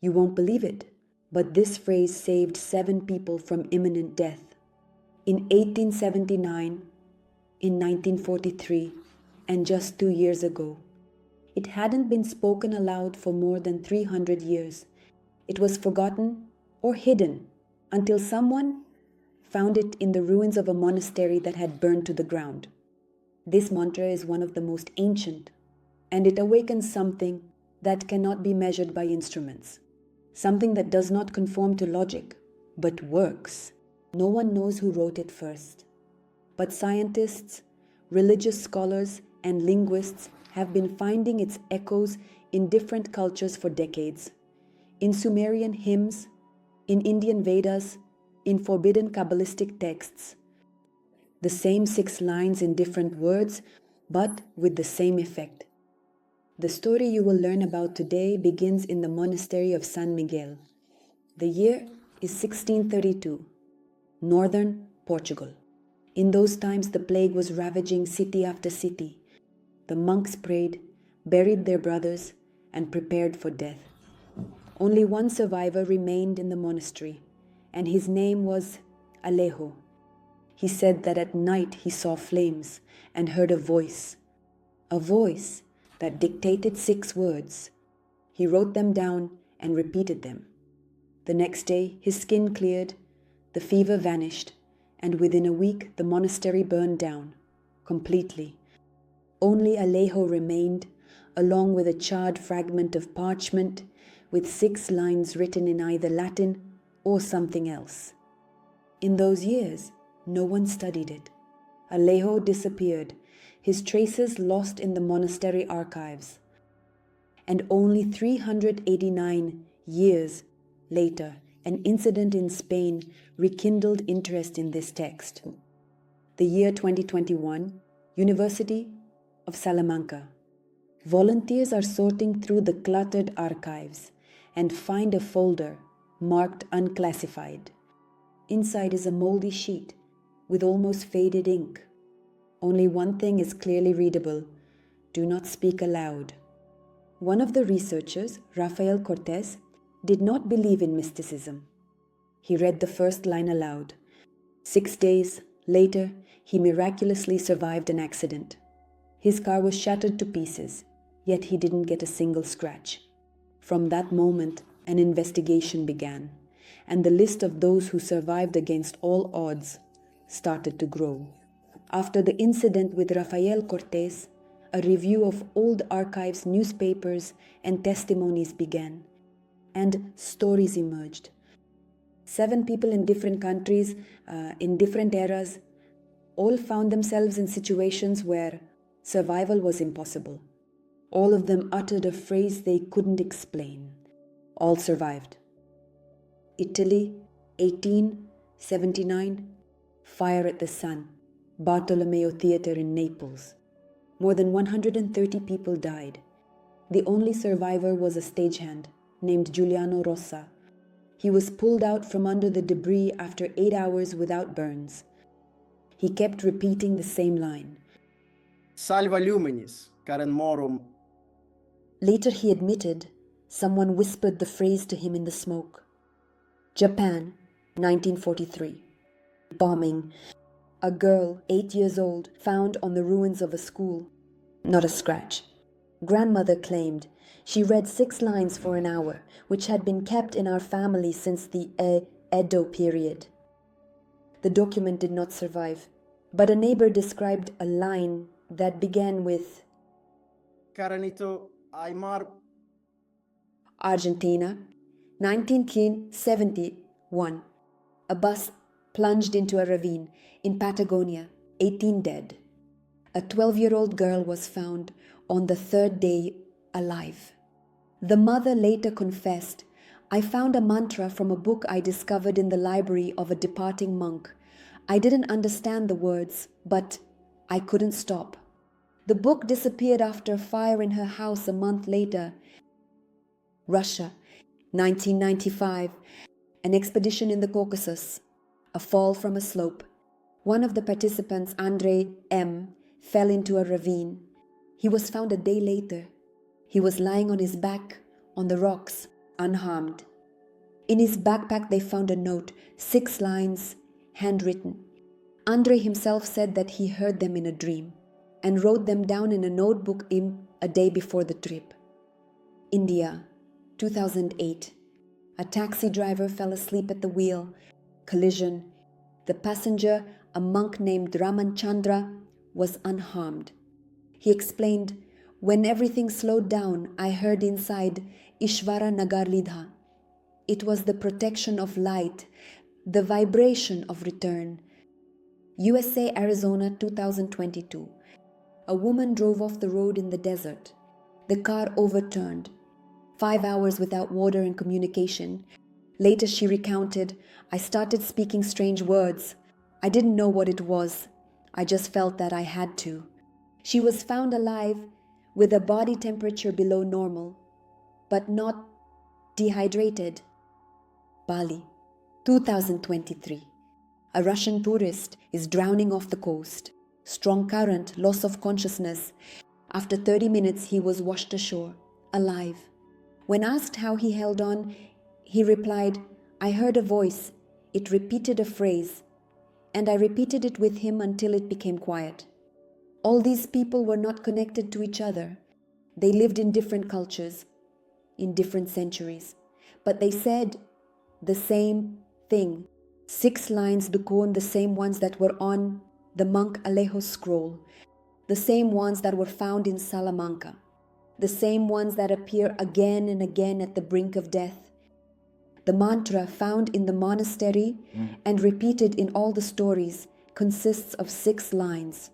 You won't believe it, but this phrase saved 7 people from imminent death. In 1879, in 1943, and just 2 years ago. It hadn't been spoken aloud for more than 300 years. It was forgotten or hidden until someone found it in the ruins of a monastery that had burned to the ground. This mantra is one of the most ancient, and it awakens something that cannot be measured by instruments, something that does not conform to logic, but works. No one knows who wrote it first, but scientists, religious scholars, and linguists have been finding its echoes in different cultures for decades. In Sumerian hymns, in Indian Vedas, in forbidden Kabbalistic texts. The same 6 lines in different words, but with the same effect. The story you will learn about today begins in the monastery of San Miguel. The year is 1632, northern Portugal. In those times, the plague was ravaging city after city. The monks prayed, buried their brothers, and prepared for death. Only one survivor remained in the monastery, and his name was Alejo. He said that at night he saw flames and heard a voice that dictated 6 words. He wrote them down and repeated them. The next day, his skin cleared, the fever vanished, and within a week the monastery burned down, completely. Only Alejo remained, along with a charred fragment of parchment with 6 lines written in either Latin or something else. In those years, no one studied it. Alejo disappeared, his traces lost in the monastery archives. And only 389 years later, an incident in Spain rekindled interest in this text. The year 2021, University of Salamanca. Volunteers are sorting through the cluttered archives and find a folder marked unclassified. Inside is a moldy sheet with almost faded ink. Only one thing is clearly readable: do not speak aloud. One of the researchers, Rafael Cortés, did not believe in mysticism. He read the first line aloud. 6 days later, he miraculously survived an accident. His car was shattered to pieces, yet he didn't get a single scratch. From that moment, an investigation began, and the list of those who survived against all odds started to grow. After the incident with Rafael Cortés, a review of old archives, newspapers, and testimonies began, and stories emerged. 7 people in different countries, in different eras, all found themselves in situations where survival was impossible. All of them uttered a phrase they couldn't explain. All survived. Italy, 1879, fire at the Sun, Bartolomeo Theatre in Naples. More than 130 people died. The only survivor was a stagehand named Giuliano Rossa. He was pulled out from under the debris after 8 hours without burns. He kept repeating the same line. Salva luminis, Karen morum. Later he admitted someone whispered the phrase to him in the smoke. Japan, 1943. Bombing. A girl, 8 years old, found on the ruins of a school. Not a scratch. Grandmother claimed she read 6 lines for an hour, which had been kept in our family since the Edo period. The document did not survive, but a neighbor described a line that began with Caranito Aymar. Argentina, 1971. A bus plunged into a ravine in Patagonia, 18 dead. A 12-year-old girl was found on the 3rd day alive. The mother later confessed, "I found a mantra from a book I discovered in the library of a departing monk. I didn't understand the words, but I couldn't stop." The book disappeared after a fire in her house a month later. Russia, 1995. An expedition in the Caucasus. A fall from a slope. One of the participants, Andrei M., fell into a ravine. He was found a day later. He was lying on his back on the rocks, unharmed. In his backpack, they found a note, 6 lines, handwritten. Andre himself said that he heard them in a dream and wrote them down in a notebook a day before the trip. India, 2008. A taxi driver fell asleep at the wheel. Collision. The passenger, a monk named Chandra, was unharmed. He explained, "When everything slowed down, I heard inside Ishvara Nagarlidha. It was the protection of light, the vibration of return." USA, Arizona, 2022. A woman drove off the road in the desert. The car overturned. 5 hours without water and communication. Later she recounted, "I started speaking strange words. I didn't know what it was. I just felt that I had to." She was found alive with a body temperature below normal, but not dehydrated. Bali, 2023. A Russian tourist is drowning off the coast. Strong current, loss of consciousness. After 30 minutes, he was washed ashore, alive. When asked how he held on, he replied, "I heard a voice. It repeated a phrase, and I repeated it with him until it became quiet." All these people were not connected to each other. They lived in different cultures, in different centuries, but they said the same thing. 6 lines Dukun, the same ones that were on the monk Alejo's scroll, the same ones that were found in Salamanca, the same ones that appear again and again at the brink of death. The mantra found in the monastery and repeated in all the stories consists of 6 lines.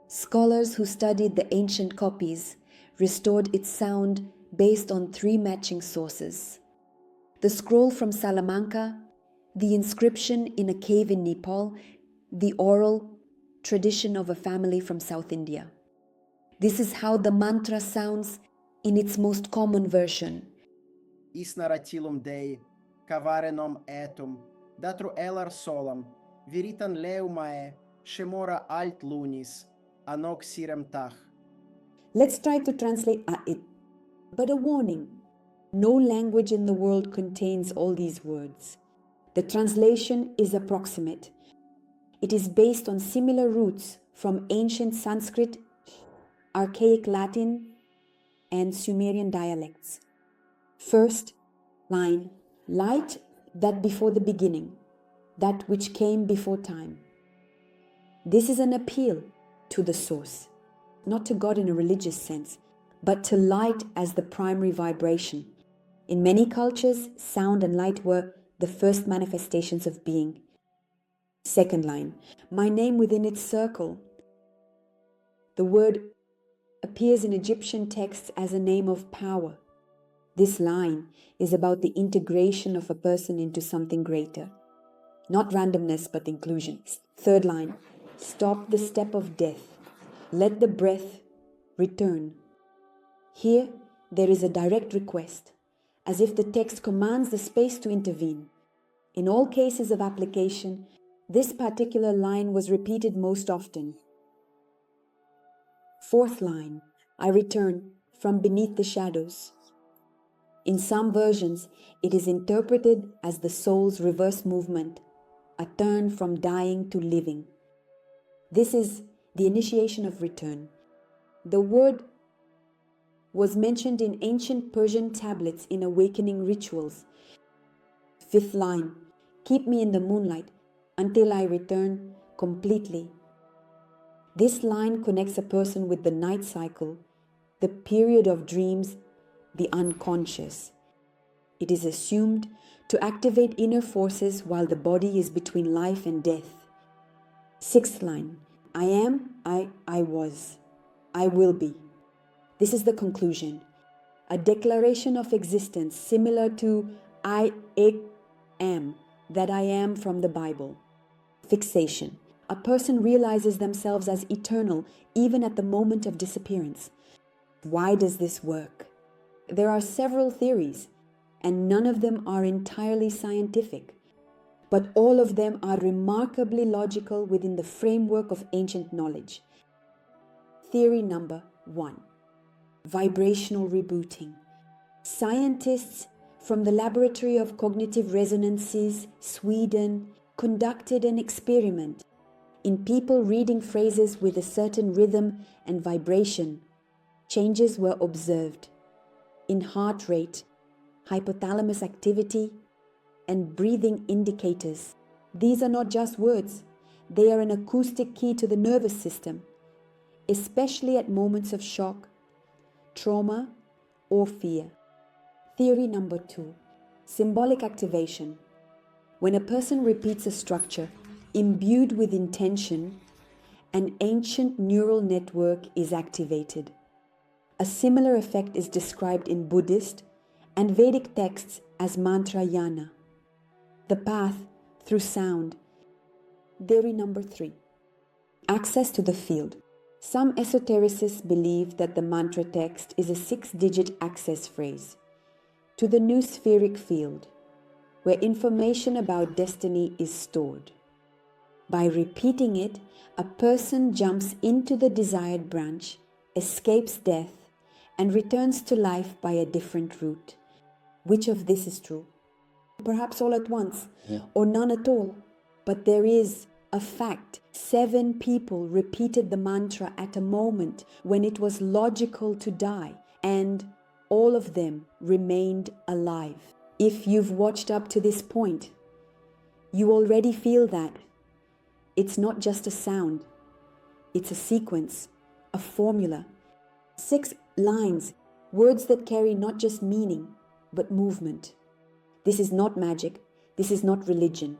Scholars who studied the ancient copies restored its sound based on 3 matching sources: the scroll from Salamanca, the inscription in a cave in Nepal, the oral tradition of a family from South India. This is how the mantra sounds in its most common version. Is naratilum Dei, cavarenom etum, datru elar solam, viritan leumae, shemora alt lunis, anox sirem tach. Let's try to translate it. But a warning, no language in the world contains all these words. The translation is approximate. It is based on similar roots from ancient Sanskrit, archaic Latin, and Sumerian dialects. First line, light that before the beginning, that which came before time. This is an appeal to the source, not to God in a religious sense, but to light as the primary vibration. In many cultures, sound and light were the first manifestations of being. Second line, my name within its circle. The word appears in Egyptian texts as a name of power. This line is about the integration of a person into something greater. Not randomness, but inclusion. Third line, stop the step of death. Let the breath return. Here, there is a direct request, as if the text commands the space to intervene. In all cases of application, this particular line was repeated most often. Fourth line, I return from beneath the shadows. In some versions, it is interpreted as the soul's reverse movement, a turn from dying to living. This is the initiation of return. The word was mentioned in ancient Persian tablets in awakening rituals. Fifth line, keep me in the moonlight until I return completely. This line connects a person with the night cycle, the period of dreams, the unconscious. It is assumed to activate inner forces while the body is between life and death. Sixth line, I am, I was, I will be. This is the conclusion, a declaration of existence similar to I am, that I am from the Bible. Fixation, a person realizes themselves as eternal even at the moment of disappearance. Why does this work? There are several theories, and none of them are entirely scientific, but all of them are remarkably logical within the framework of ancient knowledge. Theory number 1. Vibrational rebooting. Scientists from the Laboratory of Cognitive Resonances, Sweden, conducted an experiment in people reading phrases with a certain rhythm and vibration. Changes were observed in heart rate, hypothalamus activity, and breathing indicators. These are not just words, they are an acoustic key to the nervous system, especially at moments of shock, trauma, or fear. Theory number 2, symbolic activation. When a person repeats a structure imbued with intention, an ancient neural network is activated. A similar effect is described in Buddhist and Vedic texts as mantra yana. The path through sound. Theory number 3, access to the field. Some esotericists believe that the mantra text is a 6-digit access phrase to the new spheric field, where information about destiny is stored. By repeating it, a person jumps into the desired branch, escapes death, and returns to life by a different route. Which of this is true? Perhaps all at once, or none at all. But there is a fact. 7 people repeated the mantra at a moment when it was logical to die, and all of them remained alive. If you've watched up to this point, you already feel that it's not just a sound, it's a sequence, a formula. 6 lines, words that carry not just meaning, but movement. This is not magic, this is not religion.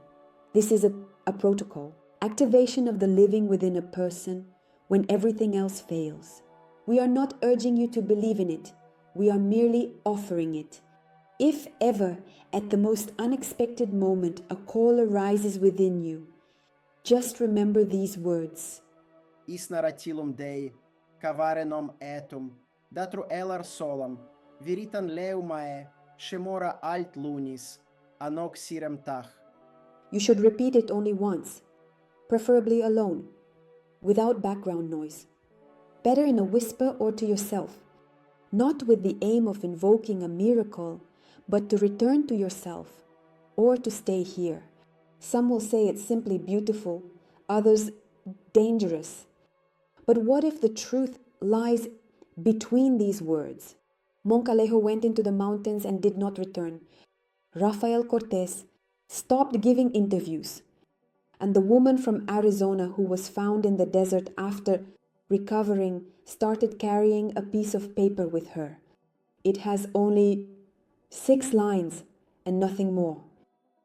This is a protocol. Activation of the living within a person when everything else fails. We are not urging you to believe in it. We are merely offering it. If ever, at the most unexpected moment, a call arises within you, just remember these words. Is narratilum Dei, cavare nom etum, datru elar solam, viritan leumae, shemora alt lunis, anoc sirem tach. You should repeat it only once, preferably alone, without background noise. Better in a whisper or to yourself, not with the aim of invoking a miracle, but to return to yourself or to stay here. Some will say it's simply beautiful, others dangerous. But what if the truth lies between these words? Moncalejo went into the mountains and did not return. Rafael Cortés stopped giving interviews. And the woman from Arizona who was found in the desert after recovering started carrying a piece of paper with her. It has only 6 lines and nothing more.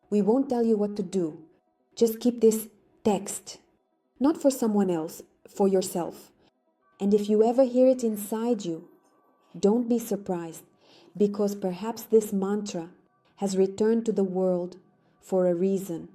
We won't tell you what to do. Just keep this text. Not for someone else, for yourself. And if you ever hear it inside you, don't be surprised, because perhaps this mantra has returned to the world for a reason.